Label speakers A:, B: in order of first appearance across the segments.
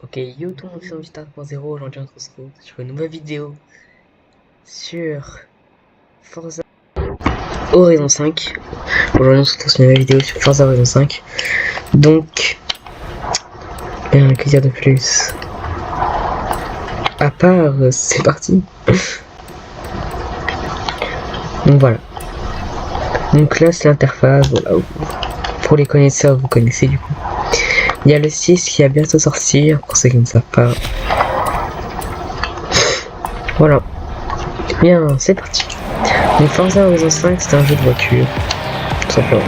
A: Ok, yo tout le monde, c'est Vita.0, aujourd'hui on se retrouve sur une nouvelle vidéo sur Forza Horizon 5. Aujourd'hui on se retrouve sur une nouvelle vidéo sur Forza Horizon 5. Donc, que dire de plus? À part, c'est parti. Donc voilà. Donc là c'est l'interface, voilà. Pour les connaisseurs, vous connaissez du coup. Il y a le 6 qui va bientôt sortir, pour ceux qui ne savent pas. Voilà. Bien, c'est parti. Donc Forza Horizon 5, c'est un jeu de voiture, tout simplement.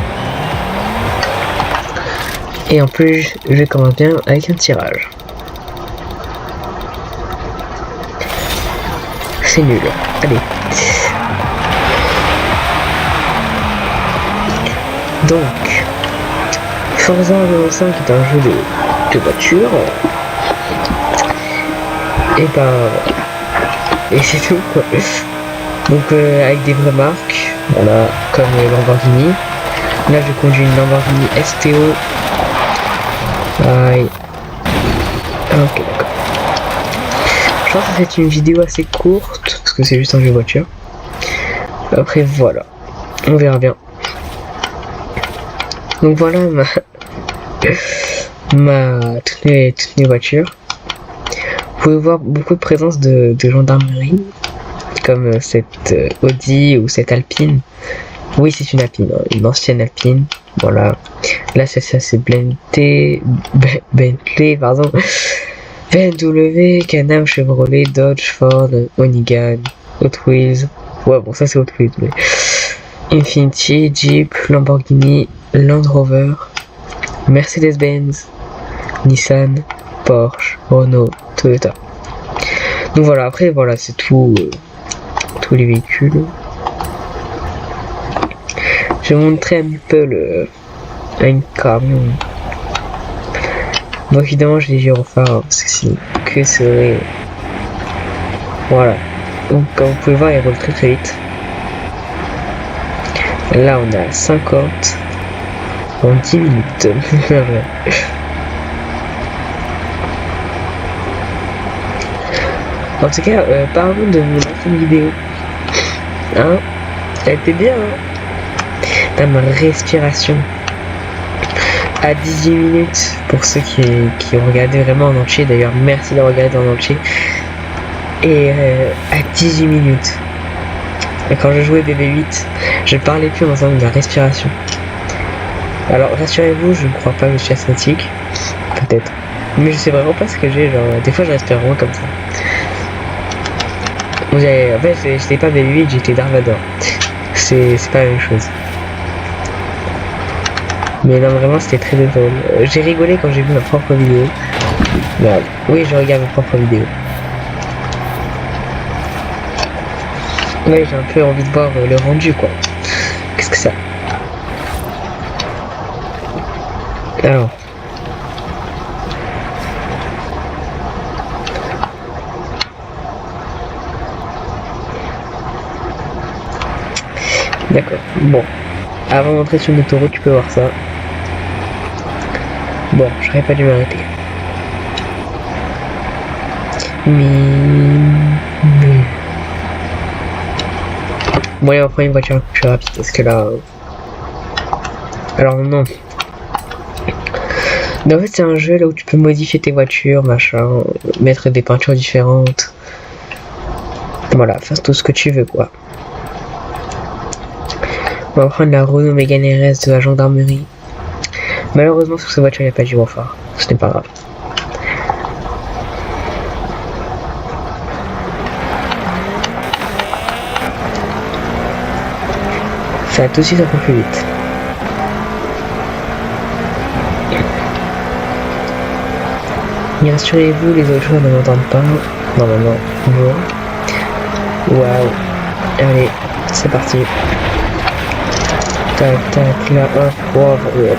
A: Et en plus, je commence bien avec un tirage. C'est nul. Allez. Donc, Forza Horizon 5 est un jeu de voiture. Et c'est tout quoi. Donc avec des vraies marques, voilà, comme Lamborghini. Là je conduis une Lamborghini STO. Aïe. Ok, d'accord. Je pense que c'est une vidéo assez courte, parce que c'est juste un jeu de voiture. Après voilà, on verra bien. Donc voilà ma toutes mes voitures. Vous pouvez voir beaucoup de présence de gendarmerie, comme cette Audi ou cette Alpine. Oui, c'est une Alpine, une ancienne Alpine. Voilà. Là, c'est Bentley, pardon. BMW, Can-Am, Chevrolet, Dodge, Ford, Hoonigan, Hot Wheels. Ouais, bon, ça c'est Hot Wheels, mais... Infiniti, Jeep, Lamborghini, Land Rover, Mercedes-Benz, Nissan, Porsche, Renault, Toyota. Donc voilà, après, voilà, c'est tout, tous les véhicules. Je vais montrer un peu un camion. Bon, évidemment, j'ai les gyrophares, hein, parce que c'est que serait. Voilà. Donc, comme vous pouvez voir, il roule très vite. Là, on a 50 en 10 minutes. En tout cas, parlons de mon ancienne vidéo. Hein? Elle était bien, hein? T'as ma respiration. À 18 minutes, pour ceux qui ont regardé vraiment en entier, d'ailleurs, merci de regarder en entier. Et à 18 minutes. Et quand je jouais BB8, je parlais plus en faisant de la respiration. Alors rassurez-vous, je ne crois pas que je suis asthmatique. Peut-être. Mais je sais vraiment pas ce que j'ai, genre des fois je respire vraiment comme ça. En fait, j'étais pas BB8, j'étais Dark Vador. C'est pas la même chose. Mais non, vraiment, c'était très drôle. J'ai rigolé quand j'ai vu ma propre vidéo. Merde. Oui, je regarde ma propre vidéo. Ouais, j'ai un peu envie de voir le rendu, quoi. Qu'est-ce que ça? Alors. D'accord. Bon. Avant d'entrer sur une autoroute, tu peux voir ça. Bon, j'aurais pas dû m'arrêter. Mais... Bon, allez, on va prendre une voiture un peu plus rapide, parce que là... Alors non. Mais en fait, c'est un jeu là où tu peux modifier tes voitures, machin, mettre des peintures différentes. Voilà, faire tout ce que tu veux, quoi. On va prendre la Renault Mégane RS de la gendarmerie. Malheureusement, sur cette voiture, il n'y a pas de gyrophare. Ce n'est pas grave. Ça va tout de suite un peu plus vite. Et rassurez-vous, les autres joueurs ne m'entendent pas. Normalement, bonjour. Waouh. Allez, c'est parti. Tac, tac, là, hop, hop, hop.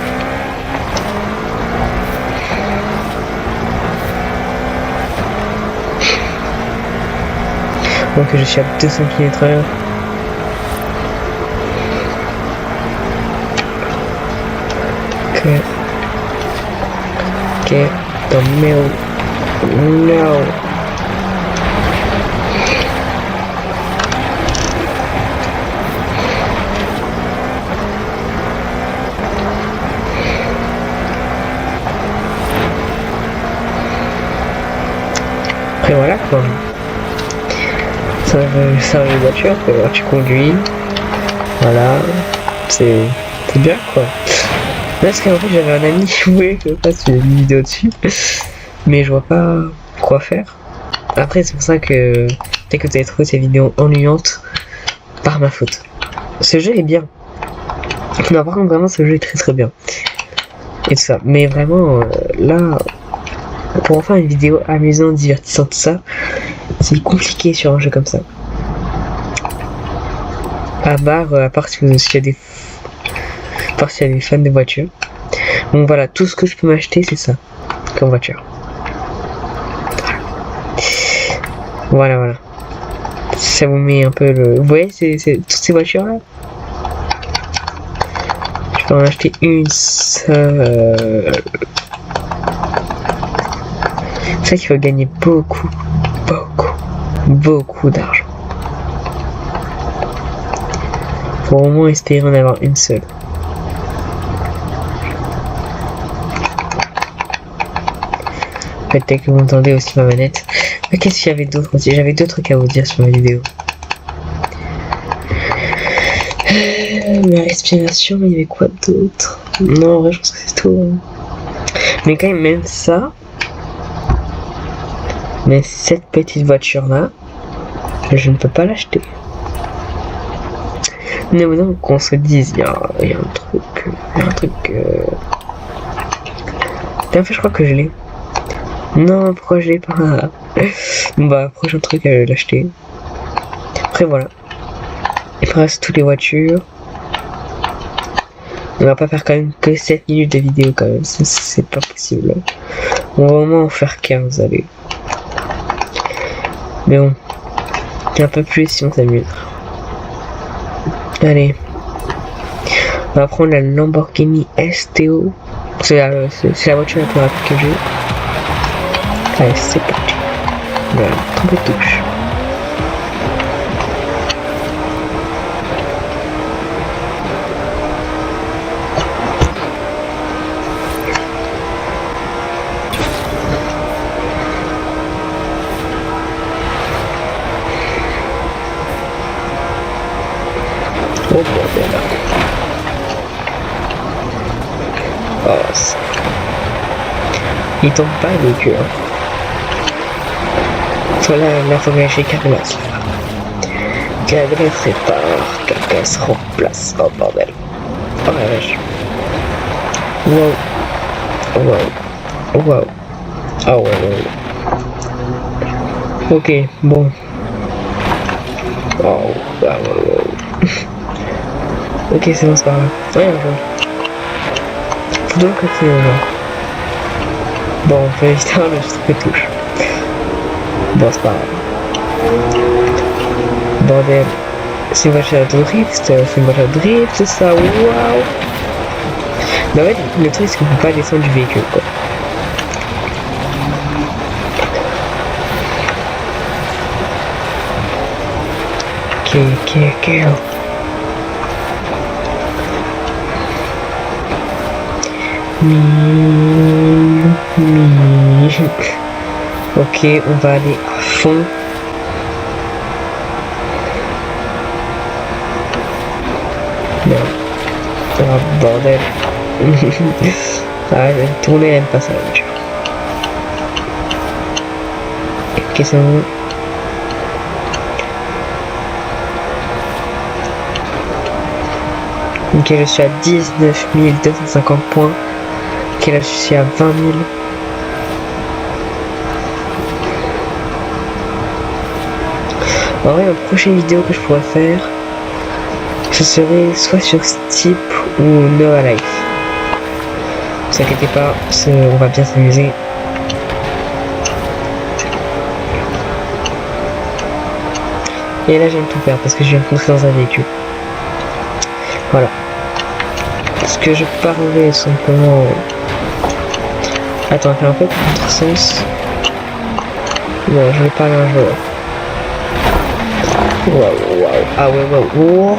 A: Donc je suis à 200 km/h. Ok, dans le numéro No. Après voilà quoi. Ça les voitures, quoi. Tu conduis. Voilà. C'est bien quoi. Parce qu'en fait j'avais un ami qui voulait que je fasse une vidéo dessus. Mais je vois pas quoi faire. Après c'est pour ça que peut-être que vous avez trouvé ces vidéos ennuyantes par ma faute. Ce jeu est bien. Non par contre vraiment ce jeu est très très bien. Et tout ça. Mais vraiment là, pour en faire une vidéo amusante, divertissante, tout ça, c'est compliqué sur un jeu comme ça. À part s'il y a des fans de voitures. Donc voilà, tout ce que je peux m'acheter c'est ça comme voiture. Voilà. Ça vous met un peu le... Vous voyez c'est toutes ces voitures là. Je peux en acheter une seule. C'est ça qu'il faut gagner beaucoup d'argent. Faut au moins espérer en avoir une seule. Peut-être que vous entendez aussi ma manette. Mais qu'est-ce qu'il y avait d'autre aussi? J'avais deux trucs à vous dire sur ma vidéo. La respiration, il y avait quoi d'autre? Non, en vrai, je pense que c'est tout. Mais quand même ça... Mais cette petite voiture-là, je ne peux pas l'acheter. Mais maintenant qu'on se dise, il y a un truc... En fait, je crois que je l'ai. Non, pourquoi je l'ai pas? Bah, prochain truc à l'acheter. Après, voilà. Il me reste toutes les voitures. On va pas faire quand même que 7 minutes de vidéo quand même, c'est pas possible. On va au moins en faire 15, allez. Mais bon, un peu plus si on s'amuse. Allez. On va prendre la Lamborghini STO. C'est la voiture la plus rapide que j'ai. Allez, c'est parti. Voilà, trompe de touche. Oh bordel. Oh, il tombe pas les queues. Voilà la formule chez Carlos. Cadré répare, Carcasse remplace. Oh bordel. Oh la vache. Wow. Ah ouais. Ok, bon. Oh, wow. Ok, c'est bon, c'est pas grave. Ouais, faut donc continuer genre. Bon, on peut éviter le truc de touche. Bon, c'est pas grave. Bordel. C'est une voiture de drift, ça, waouh. Mais en fait, le truc, c'est qu'on peut pas descendre du véhicule, quoi. Ok. Ok, on va aller à fond. Non. Ah, bordel. Ah, tourner, elle aime pas ça, la voiture. Ok, c'est bon. Ok, je suis à 19 250 points. Ok, là je suis à 20 000. En vrai, la prochaine vidéo que je pourrais faire, ce serait soit sur Steep ou Noah Life. Ne vous inquiétez pas, on va bien s'amuser. Et là, je viens de tout perdre parce que je viens de rentrer dans un véhicule. Voilà. Est-ce que je parlerai simplement... Attends, on va faire un peu contre sens. Non, je vais pas aller un joueur. Waouh, waouh. Ah ouais, waouh. Wow.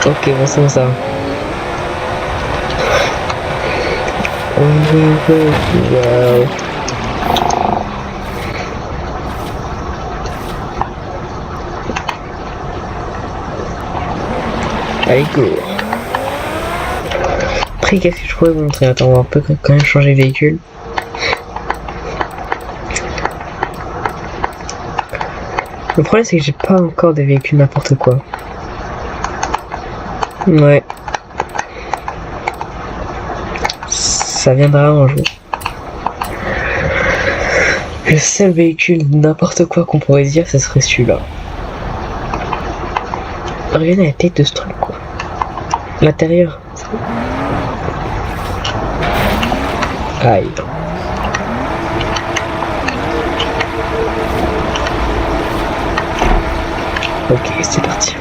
A: Ok, bon, c'est bon, ça va. Waouh. Allez, go. Après, qu'est-ce que je pourrais vous montrer? Attends, on peut quand même changer de véhicule. Le problème, c'est que j'ai pas encore de véhicule n'importe quoi. Ouais. Ça viendra un jour. Le seul véhicule n'importe quoi qu'on pourrait dire, ce serait celui-là. Regardez la tête de ce truc, quoi. L'intérieur. Aïe. Ok, c'est parti.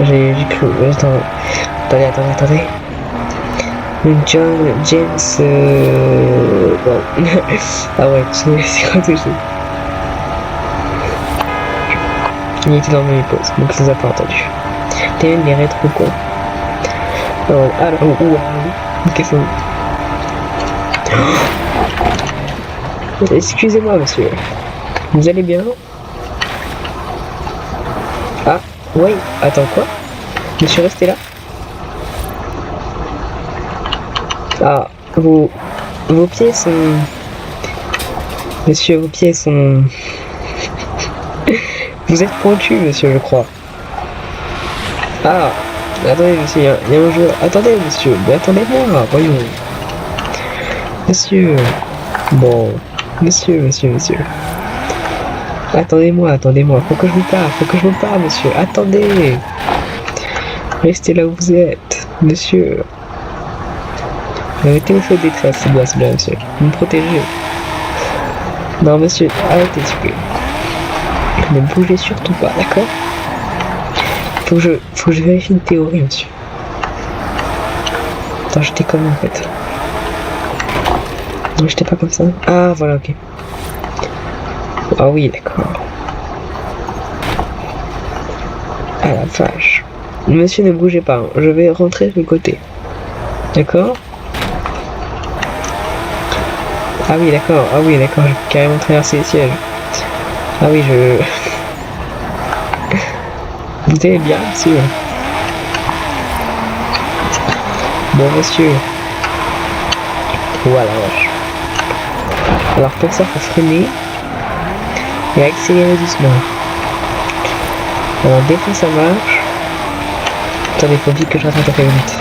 A: J'ai cru. Attendez. John James. Bon. Ah ouais, c'est quoi tout ça? Il était dans mes pauses, donc je les ai pas entendus. T'es les rétro quoi. Alors, qu'est-ce que excusez-moi, monsieur. Vous allez bien? Ah, oui. Attends, quoi? Monsieur, restez là. Ah, vos pieds sont... Monsieur, vos pieds sont... Vous êtes pointu, monsieur, je crois. Ah, attendez, monsieur, il y a un joueur. Attendez, monsieur, mais attendez-moi, voyons. Monsieur... Bon... Monsieur. Attendez-moi. Faut que je vous parle, monsieur. Attendez. Restez là où vous êtes, monsieur. Mettez-vous feu de détresse, c'est bien, monsieur. Vous me protégez. Non, monsieur, arrêtez, s'il vous plaît. Ne bougez surtout pas, d'accord? Faut que je vérifie une théorie, monsieur. Attends, j'étais comment, en fait? Non, j'étais pas comme ça. Ah, voilà, ok. Ah oui, d'accord. Ah la vache. Monsieur, ne bougez pas, hein. Je vais rentrer de côté. D'accord? Ah oui, d'accord, j'ai carrément traversé les sièges. Ah oui, Vous allez bien, monsieur? Bon, monsieur. Voilà, vache. Alors pour ça, faut freiner et accélérer doucement. Alors des fois ça marche. Attendez, faut vite que je rattrape la vite.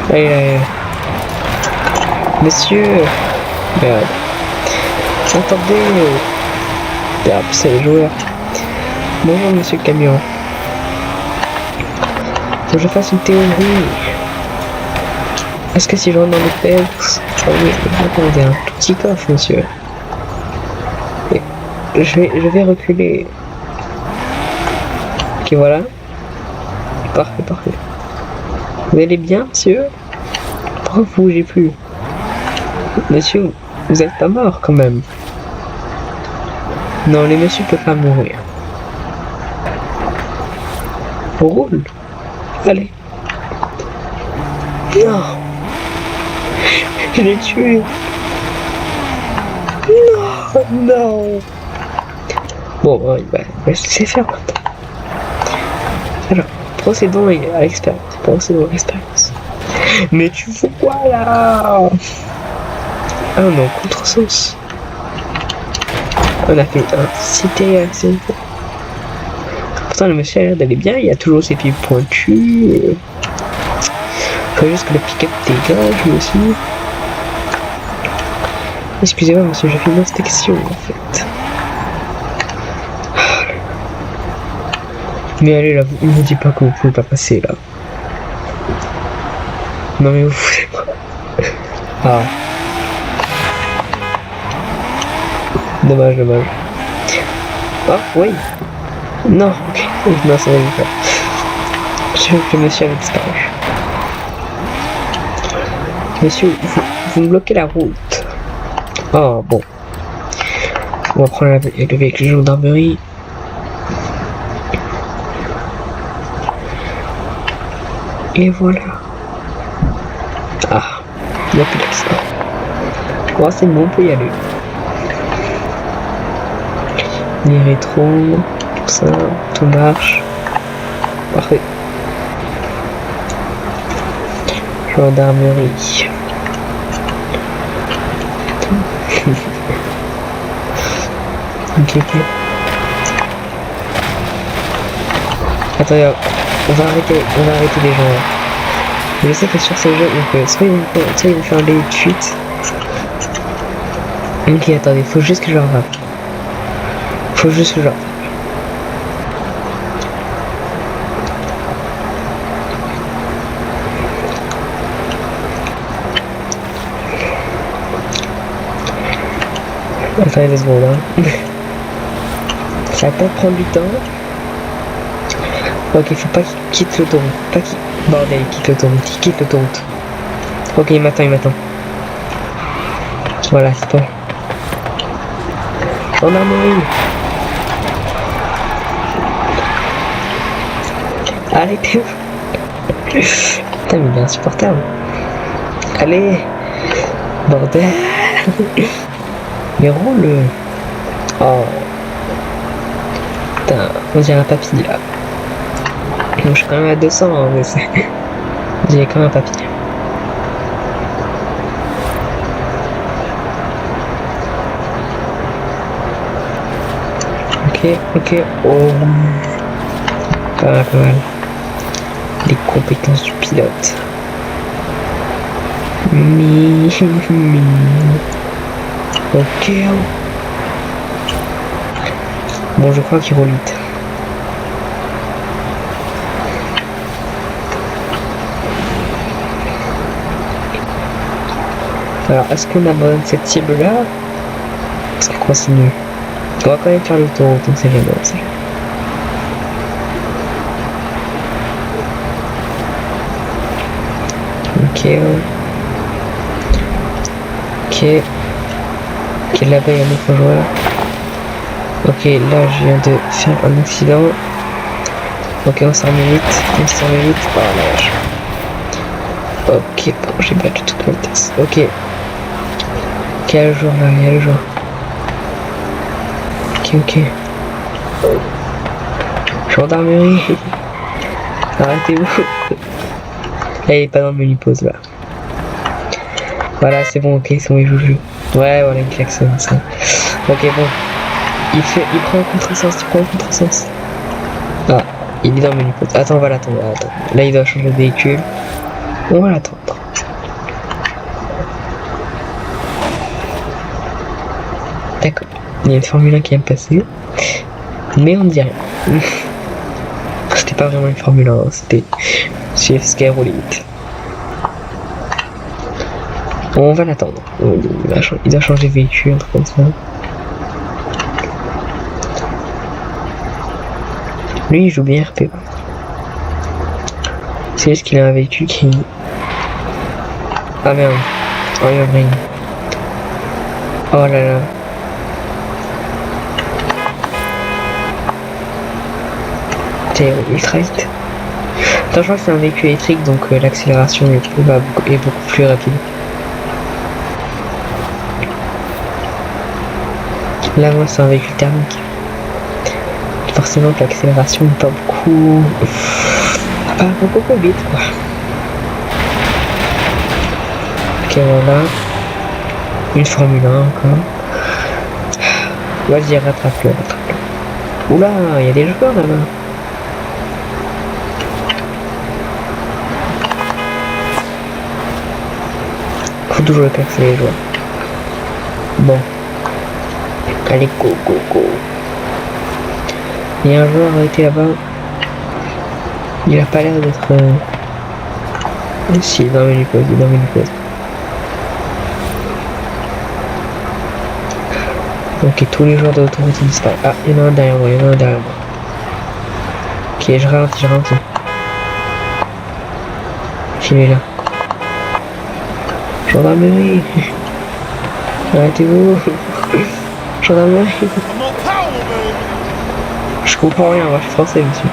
A: Allez. Monsieur. Merde. Attendez. Merde, c'est les joueurs. Bonjour monsieur le camion. Faut que je fasse une théorie. Est-ce que si je rentre dans les perles... Ah oui, je peux commander un tout petit coffre, monsieur. Et je vais reculer. Ok, voilà. Parfait. Vous allez bien, monsieur? Pourquoi vous bougez plus? Monsieur, vous êtes pas mort quand même. Non, les messieurs peuvent pas mourir. On roule. Allez. Non. Je l'ai tué. Non. Bon, il va se laisser faire maintenant. Alors, procédons à l'expérience. Mais tu fais quoi là? Ah non, contresens. On a fait un cité assez. Pourtant le monsieur a l'air d'aller bien, il a toujours ses pieds pointus. Faut juste que le pick-up dégage lui aussi. Excusez-moi monsieur, j'ai fait une inspection en fait. Mais allez là, il me dit pas que vous pouvez pas passer là. Non mais vous foutez quoi? Ah. Dommage, dommage. Ah, oui. Non, ok. Non, ça va le faire. Je crois que le monsieur avait disparu. Monsieur, vous me bloquez la route. Oh, bon. On va prendre le véhicule de gendarmerie. Et voilà. Ah, il n'y a plus d'accident. Oh, c'est bon, on peut y aller. Les rétros, tout ça, tout marche. Parfait. Gendarmerie. Ok. Attends, on va arrêter les gens là. Je sais que sur ce jeu, donc, soit ils vont faire un délit de fuite. Ok, attendez, faut juste que je rattrape. Faut juste que je rattrape. Attendez 2 secondes, hein. Ça va peut-être prendre du temps. Ok, faut pas qu'il quitte l'autoroute. Pas qu'il... Bordel, il quitte l'autoroute. Ok, il m'attend. Voilà, c'est bon. Gendarmerie. Arrêtez-vous. Putain, mais il est insupportable. Allez. Bordel. Mais roule. Oh. Putain, on dirait un papy là. Donc, je suis quand même à 200, hein, mais c'est... J'ai quand même un papy. Ok. Oh. Pas mal. Les compétences du pilote. Ok. Bon, je crois qu'il roule vite. Alors, est-ce qu'on abandonne cette cible-là? Est-ce qu'on continue? On va quand même faire l'autoroute, on sait jamais. Ok, là-bas il y a un autre joueur. Ok, là je viens de faire un accident. Ok, on s'en remet vite. Oh la vache. Ok, bon, j'ai battu toute ma vitesse. Ok. Quel jour là, il y a le jour. Ok. Gendarmerie. Arrêtez-vous. Là, il est pas dans le menu pause là. Voilà, c'est bon, ok, c'est bon, il joue. Ouais, voilà, il klaxonne ça. Ok, bon. Il prend un contresens. Ah, il est dans le menu pause. Attends, on va l'attendre. Là, il doit changer de véhicule. On va l'attendre. D'accord. Il y a une Formule 1 qui vient de passer. Mais on ne dit rien. C'était pas vraiment une Formule 1, c'était CFSK roulé vite. On va l'attendre. Il doit changer de véhicule, un truc comme ça. Lui, il joue bien RP. C'est juste qu'il a un véhicule qui... Ah merde. Oh, il y a rien. Oh là là. T'es ultra vite. Attends, je crois que c'est un véhicule électrique, donc l'accélération est beaucoup plus rapide. Là, moi, c'est un véhicule thermique. Forcément, que l'accélération n'est pas beaucoup... Pas beaucoup vite, quoi. Ok, voilà. Une Formule 1 encore. Vas-y, rattrape-le. Oula, il y a des joueurs là-bas. Faut toujours le classer les joueurs. Bon. Allez, go. Il y a un joueur arrêté là-bas. Il a pas l'air d'être... Si, il est dans le menu pause, Ok, tous les joueurs de l'autorité disparaissent. Ah, il y en a un derrière moi, il y en a un derrière moi. Ok, je ralentis, je ralentis. Filez là. Gendarmerie. Arrêtez-vous. Gendarmerie. Je comprends rien, moi je suis français, monsieur.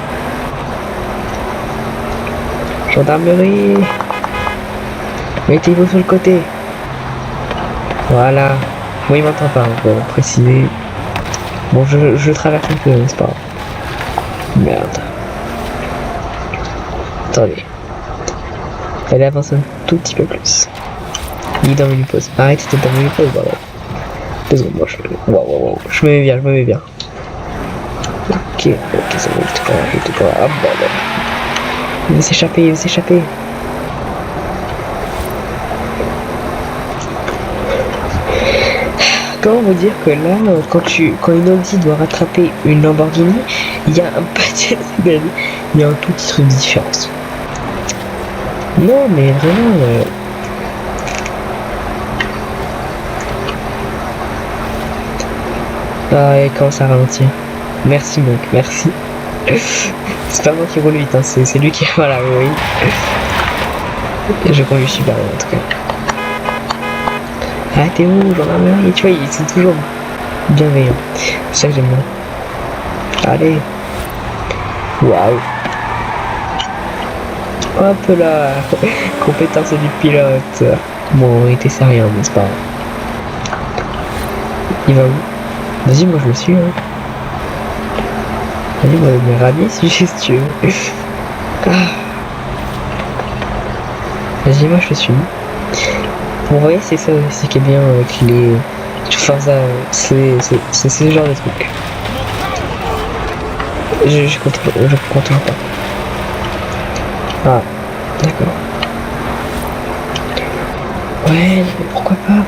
A: Gendarmerie. Mettez-vous sur le côté. Voilà. Moi il m'entend pas, on peut préciser. Bon, je traverse un peu, c'est pas grave. Merde. Attendez. Fallait avancer un tout petit peu plus. Il est dans menu pause. Arrête, c'était dans menu pause, voilà. 2 secondes, moi je... Wow. Je me mets bien, je me mets bien. Ok, c'est bon, je te crois. Hop, bah. Il veut s'échapper, il veut s'échapper. Comment vous dire que là, quand une Audi doit rattraper une Lamborghini, il y a un petit il y a un tout petit truc de différence. Non, mais vraiment. Ah, il commence à ralentir. Merci, mec, merci. C'est pas moi qui roule vite, hein, c'est lui qui. Voilà, oui. Je conduis super bien en tout cas. Ah, t'es où, gendarmerie? Tu vois, ils sont toujours bienveillants. C'est ça que j'aime bien. Allez. Waouh. Hop là. Compétence du pilote. Bon, il était sérieux, mais c'est pas grave. Il va où? Vas-y, moi je le suis. Hein. Vas-y, moi je me rhabille si tu veux. Ah. Vas-y, moi je le suis. Vous voyez, c'est ça aussi qui est bien avec les Forza, c'est ce genre de truc. Je comprends toujours pas. Ah, d'accord. Ouais, mais pourquoi pas.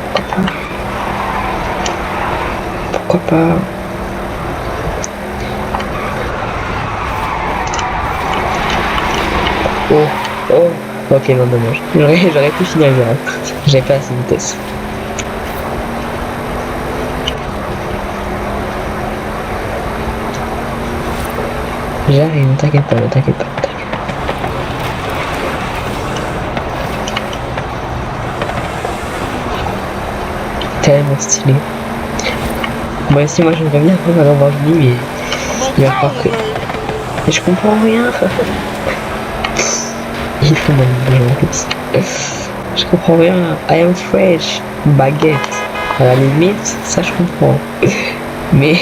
A: Pourquoi pas. Oh. Ok, non, dommage. J'aurais pu finir le virage. J'avais pas assez de vitesse. J'arrive, ne t'inquiète pas. Tellement stylé. Moi aussi, moi j'aimerais bien prendre ma Lamborghini, mais il va falloir que... Mais je comprends rien. Il faut même en plus. Je comprends rien. I am fresh. Baguette. À la limite, ça je comprends. Mais...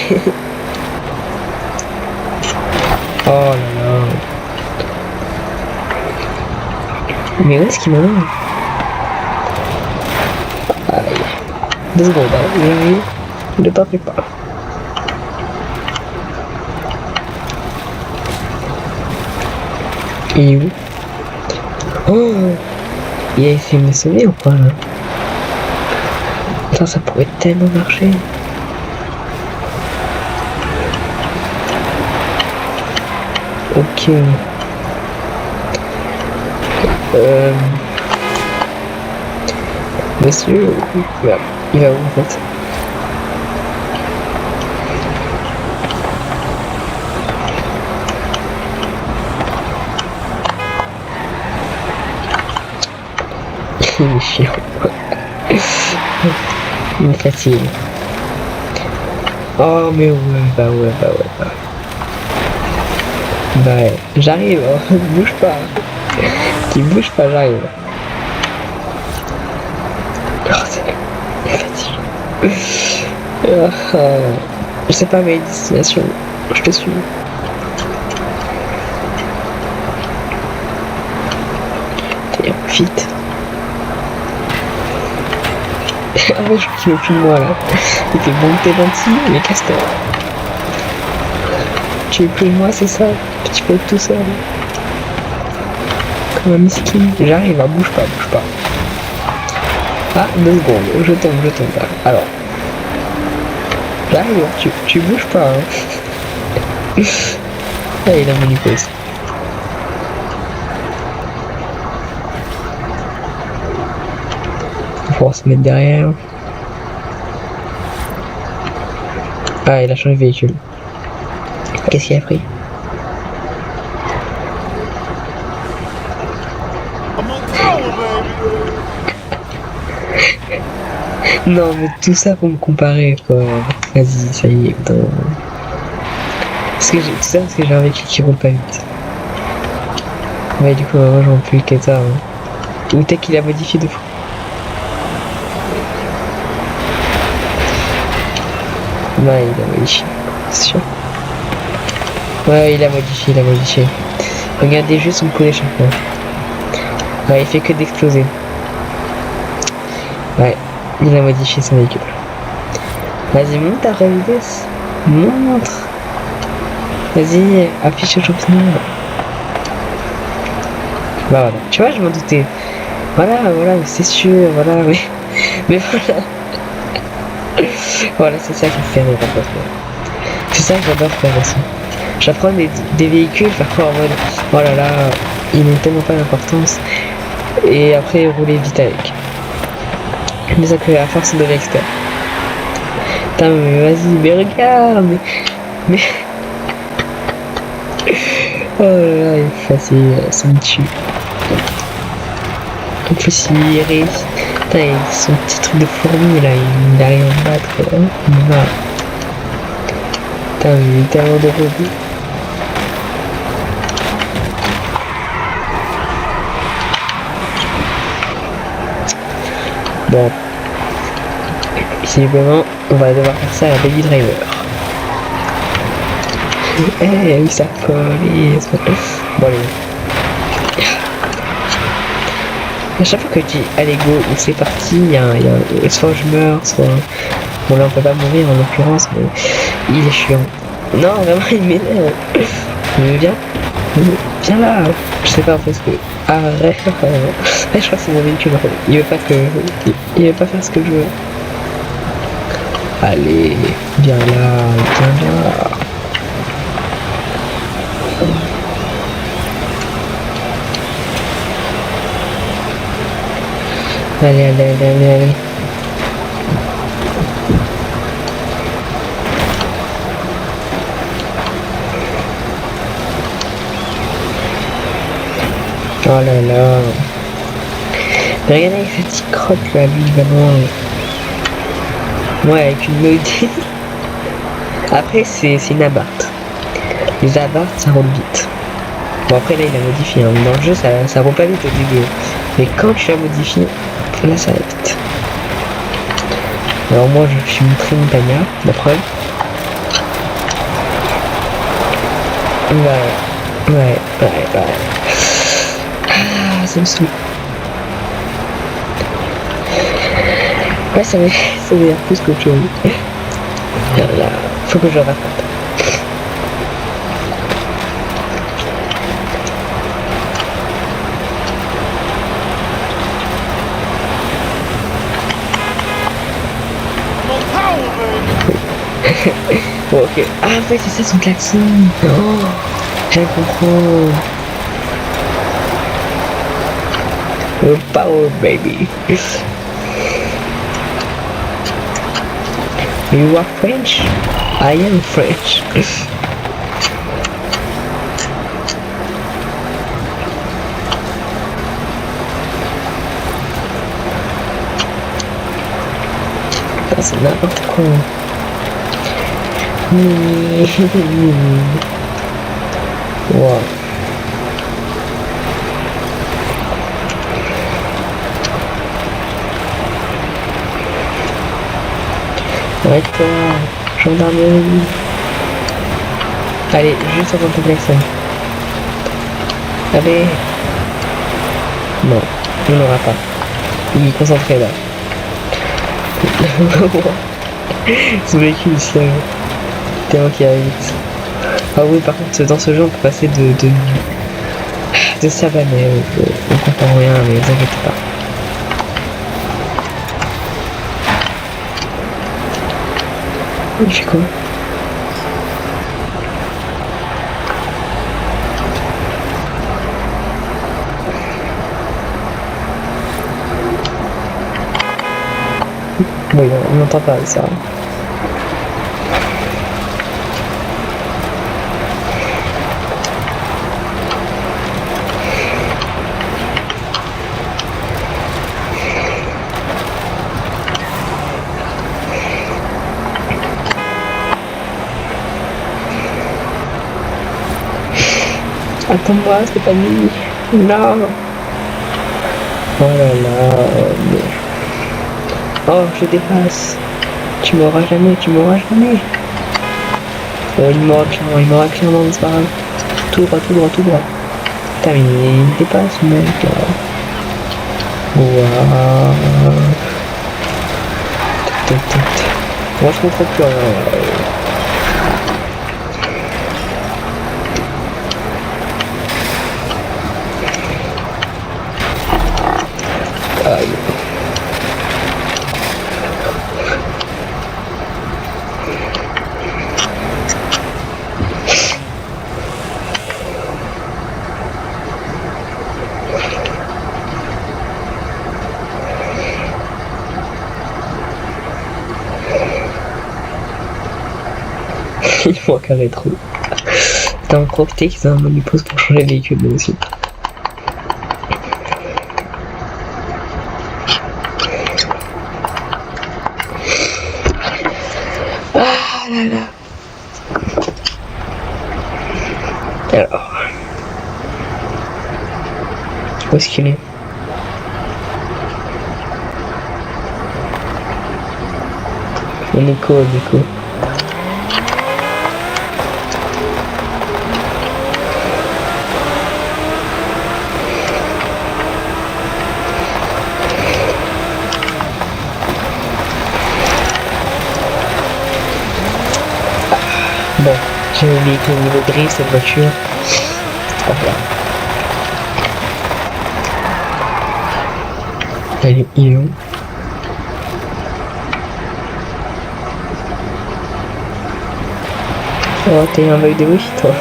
A: Oh là là. Mais où est-ce qu'il m'en a? Aïe. 2 secondes, hein. Ne t'en fais pas. Il est où? Oh, il a essayé de me sauver ou pas là? Attends, ça pourrait tellement marcher. Ok. Monsieur, il va où en fait? Il est chiant. Il est facile. Oh mais ouais. Bah j'arrive, hein. Bouge pas. Tu bouges pas, j'arrive. Oh, c'est fatigué. Je sais pas mes destinations. Je te suis. T'es vite. Ah ouais, je crois qu'il veut plus de moi là. Il fait bon, t'es gentil, mais casse-toi. Tu veux plus de moi, c'est ça? Tu peux être tout seul. Comme un miskin. J'arrive, bouge pas. Ah, 2 secondes, je tombe là. Alors. J'arrive, tu bouges pas. Hein. Ah, il a mis une pause. Faut se mettre derrière. Ah, il a changé de véhicule. Qu'est-ce qu'il a pris? Non, mais tout ça pour me comparer, quoi. Vas-y, ça y est, putain. Tout ça parce que j'ai un véhicule qui roule pas vite. Ouais, du coup, moi, j'en plus que ça. Hein. Ou peut-être qu'il a modifié de fou. Ouais, il a modifié, c'est sûr. Ouais, il a modifié. Regardez juste son coup d'échappement. Ouais, il fait que d'exploser. Ouais, il a modifié son véhicule. Vas-y, monte ta vraie vitesse. Montre. Vas-y, affiche le championnat. Bah voilà, tu vois, je m'en doutais. Voilà, c'est sûr, voilà, mais voilà. Voilà, c'est ça qui me fait rire en fait. C'est ça que j'adore faire aussi. J'apprends des véhicules, faire quoi en mode, oh là là, ils n'ont tellement pas d'importance. Et après, rouler vite avec. Mais ça que à force de l'expert. Putain, mais vas-y, mais regarde, mais... Oh là là, il est facile, ça me tue. En plus, il réussit. Putain, il a son petit truc de fourmi là, il arrive à me battre. Voilà. Putain, j'ai eu tellement de rebond. Bon. Visiblement, on va devoir faire ça à Baby Driver. Eh, hey, oui, ça police. Bon, allez. À chaque fois que je dis allez go ou c'est parti, il y a soit je meurs, soit... Bon là on peut pas mourir en l'occurrence, mais il est chiant. Non, vraiment il m'énerve. Mais viens là. Je sais pas en fait ce que... Arrête. Je crois que c'est mon véhicule en fait. Il veut pas faire ce que je veux. Allez, viens là. Allez. Oh là là. Mais regardez avec cette petite crotte là, lui il va loin. Ouais, avec une mélodie. Après c'est une abarth. Les abarths ça roule vite. Bon après là il a modifié, hein. Dans le jeu ça roule pas vite au début. Mais quand tu la modifies, là ça va vite. Alors moi je suis très montagnard, la preuve. Ouais. Ah, ça me saoule. Ouais, ça m'énerve plus qu'autre chose. Là, faut que je le raconte. Bon, ok. Ah ouais, c'est ça son klaxon. Oh, j'ai compris. Oh, power baby. You are French? I am French. C'est n'importe quoi. Wow. Arrête-toi, gendarmerie. Allez, juste avant ton klaxon. Allez. Non, on n'aura pas. Il est concentré là. Ce véhicule il se lève. Tellement qu'il va vite. Ah oui, par contre, dans ce jeu, on peut passer de savane. On comprend rien, mais ne vous inquiétez pas. Il fait quoi? Oui, on n'entend pas ça. Attends-moi, Stéphanie. Non. Oh là là. Mais... Oh, je dépasse. Tu m'auras jamais, tu m'auras jamais. Oh, il m'aura clairement, mais c'est pas grave. Tout droit, tout droit, tout droit. Putain, mais il dépasse, mec. Waouh. Moi, je comprends plus rien. Aïe. Il manque un rétro. T'as en profité qu'ils ont un menu pause pour changer le véhicule, mais aussi. Ah là là. Alors. Où est-ce qu'il est? Nico. Bon, j'ai oublié que le niveau gris cette voiture. Voilà. Il est où? Oh, t'es un œil de wifi, toi.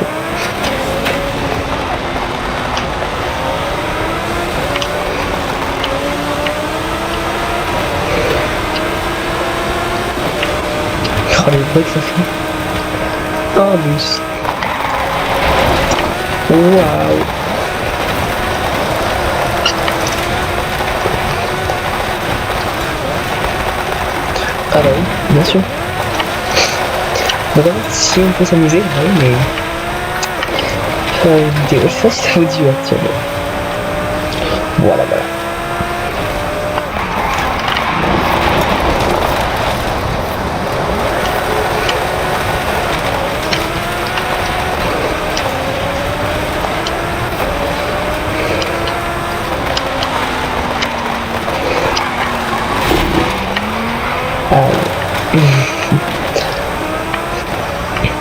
A: Oh, les bruits que ça fait. Oh, bus. Waouh. Ah bah oui, bien sûr. Donc en fait, si on peut s'amuser, bah oui, mais... Faire une vidéo, je sais pas si ça vous dit actuellement. Voilà.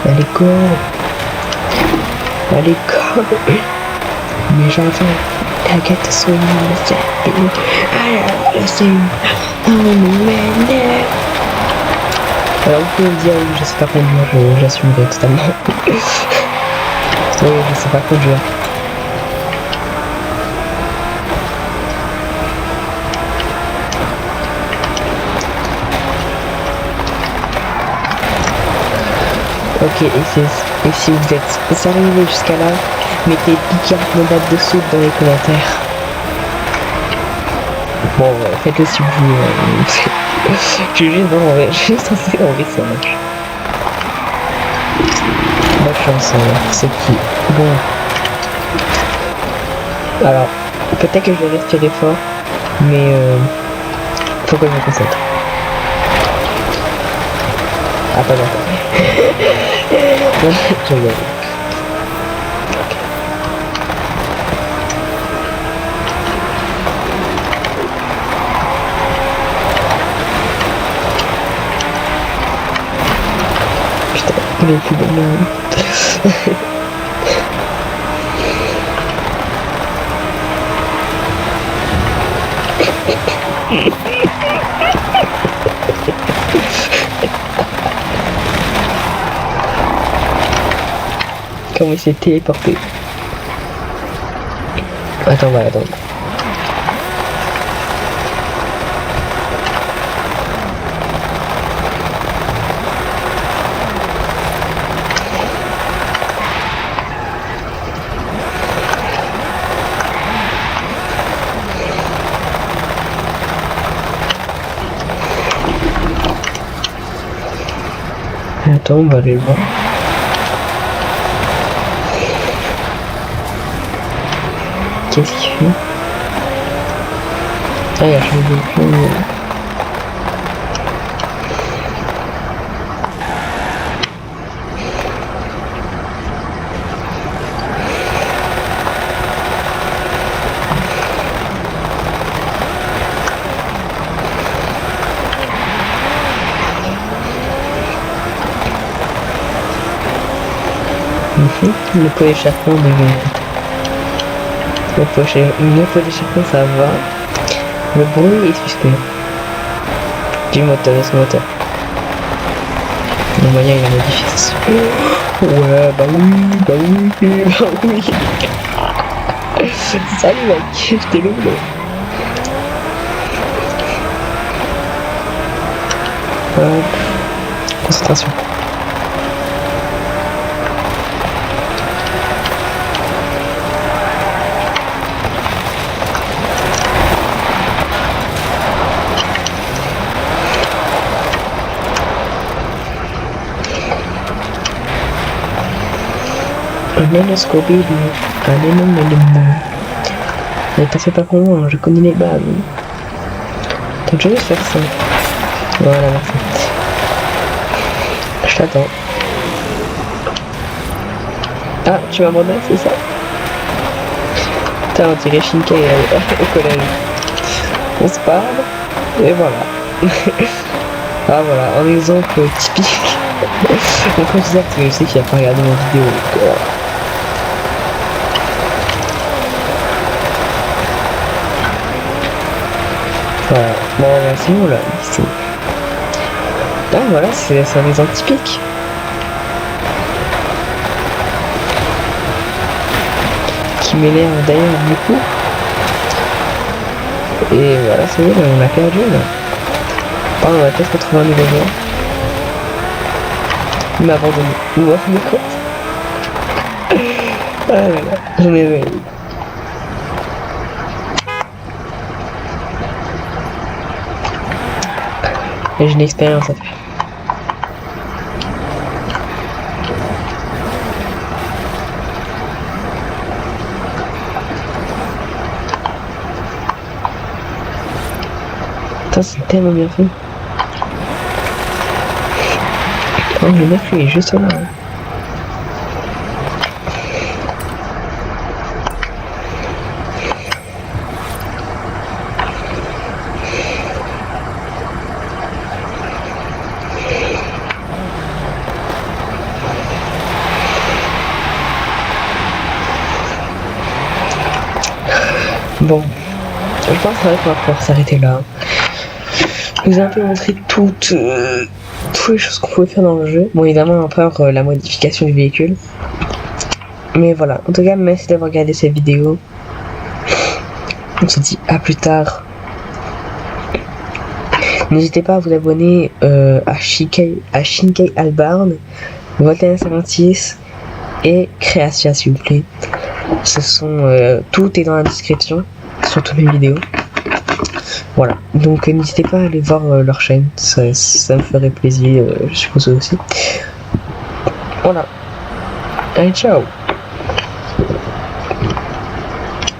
A: Allez, go. Mais j'entends I get to swing on the set. I gotta sing on the man. Alors vous pouvez me dire oui, je sais pas conduire, j'assumerai totalement. Oui, je sais pas conduire. Ok, et si vous êtes arrivé jusqu'à là, mettez bicarbonate de soude dans les commentaires. Bon, faites-le si vous voulez. Je suis juste censé enlever ça. Bonne chance, c'est qui. Bon. Alors, peut-être que je vais respirer fort, mais faut que je me concentre. Ah, pas d'accord. Je rigole. Putain, il est plus de merde. Comment il s'est téléporté. Attends, on va attendre. Attends, on va aller le voir. qu'est-ce qu'il fait? Ah, il a changé de... Le pot d'échappement devient... Le pot d'échappement ça va. Le bruit est suspect. Du moteur, de ce moteur. Le moyen il a modifié ça. Ouais, bah oui. Salut mec, je t'ai loupé. Concentration. Un énoscopie, un énorme élément. Ne t'en pas pour moi, je connais les bases. Donc je vais faire ça. Voilà, merci. Je t'attends. Ah, tu m'abandonnes, c'est ça? Putain, on dirait Shinkai au collège. On se parle, et voilà. Ah voilà, un exemple typique. Donc quand je disais que je sais qu'il a pas regardé ma vidéo, donc voilà. Voilà, bon bah, c'est bon là, ici. Ah voilà, c'est un exemple typique. Qui m'énerve d'ailleurs beaucoup. Et voilà, c'est bon, on a perdu là. Oh, on va peut-être retrouver un nouveau joueur. Il m'a abandonné. Ou hors de compte. Ah là là, j'en ai rêvé. Et j'ai une expérience à faire. Putain, c'est tellement bien fait. Oh, le mec, il est juste là. Hein. Bon, je pense qu'on va pouvoir s'arrêter là. Je vous ai un peu montré toutes les choses qu'on pouvait faire dans le jeu. Bon, évidemment, à part la modification du véhicule. Mais voilà, en tout cas, merci d'avoir regardé cette vidéo. On se dit à plus tard. N'hésitez pas à vous abonner à Shinkai Albarn, Voltaire56 et Créatia, s'il vous plaît. Ce sont tout est dans la description sur toutes mes vidéos. Voilà, donc n'hésitez pas à aller voir leur chaîne, ça me ferait plaisir, je suppose aussi. Voilà, allez ciao.